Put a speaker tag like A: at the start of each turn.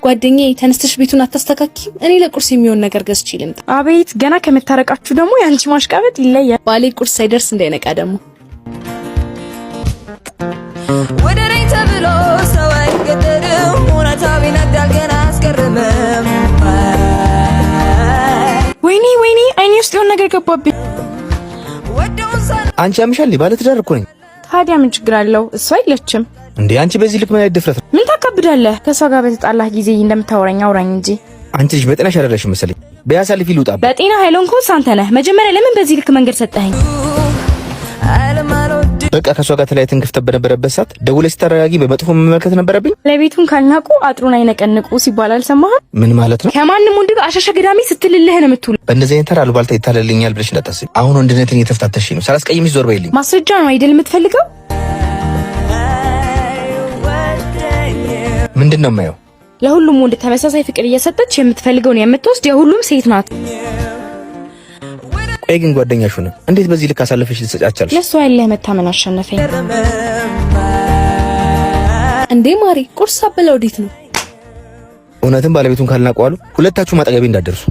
A: ጓደኛዬ ተነስተሽ ቤቱን አታስተካክይም? እኔ ለቁርስ የሚሆን ነገር ገዝቼ ልምጣ።
B: አቤት ገና ከመታረቃችሁ ደግሞ ያንቺ ማሽቃበጥ ይለያል።
A: ባሌ ቁርስ ሳይደርስ እንዳይነቃ ደግሞ
C: ወደረኝ ተብሎ ሰው አይገደልም። ሞናታዊ ነዳል ገና አስገርምም።
B: ወይኔ አይኔ ውስጥ የሆነ ነገር ገባብኝ።
D: አንቺ ያምሻል ባለ ትዳር እኮ ነኝ።
B: ታዲያ ምን ችግር አለው? እሷ አይለችም
D: እንዴ? አንቺ በዚህ ልክ ምን አይደፍረት ነው?
B: ምን ታከብዳለህ? ከሷ ጋር በተጣላህ ጊዜ እንደምታወራኝ አውራኝ እንጂ።
D: አንቺ ልጅ በጤናሽ አይደለሽም መሰለኝ። በያሳልፊ ልውጣ።
B: በጤና ኃይሎንኩ አንተ ነህ። መጀመሪያ ለምን በዚህ ልክ መንገድ ሰጠኸኝ?
D: በቃ ከሷ ጋር ተለያይተን ክፍተት በነበረበት ሰዓት ደውለሽ ስታረጋጊ በመጥፎ መመልከት ነበረብኝ።
B: ለቤቱን ካልናቁ አጥሩን አይነቀንቁ ሲባል አልሰማህም?
D: ምን ማለት ነው?
B: ከማንም ወንድ ጋር አሻሸ ገዳሚ ስትልልህ ነው የምትውል።
D: በእንደዚህ አይነት ተራ አሉባልታ ይታለልኛል ብለሽ እንዳታስቢ። አሁን ወንድነትን እየተፈታተሽ ነው። ሳላስቀይምሽ ዞር በይልኝ።
B: ማስረጃ ነው አይደል የምትፈልገው?
D: ምንድን ነው የማየው?
B: ለሁሉም ወንድ ተመሳሳይ ፍቅር እየሰጠች የምትፈልገውን የምትወስድ የሁሉም ሴት ናት።
D: ቆይ ግን ጓደኛሽ ሆነ እንዴት በዚህ ልክ አሳልፈሽ ልትሰጫቻለሽ?
B: ለሷ ያለህ መታመን አሸነፈኝ።
A: እንዴ ማሪ ቁርስ አበላ ወዴት ነው?
D: እውነትም ባለቤቱን ካልናቀዋሉ ሁለታችሁ ማጠገቤ እንዳደርሱ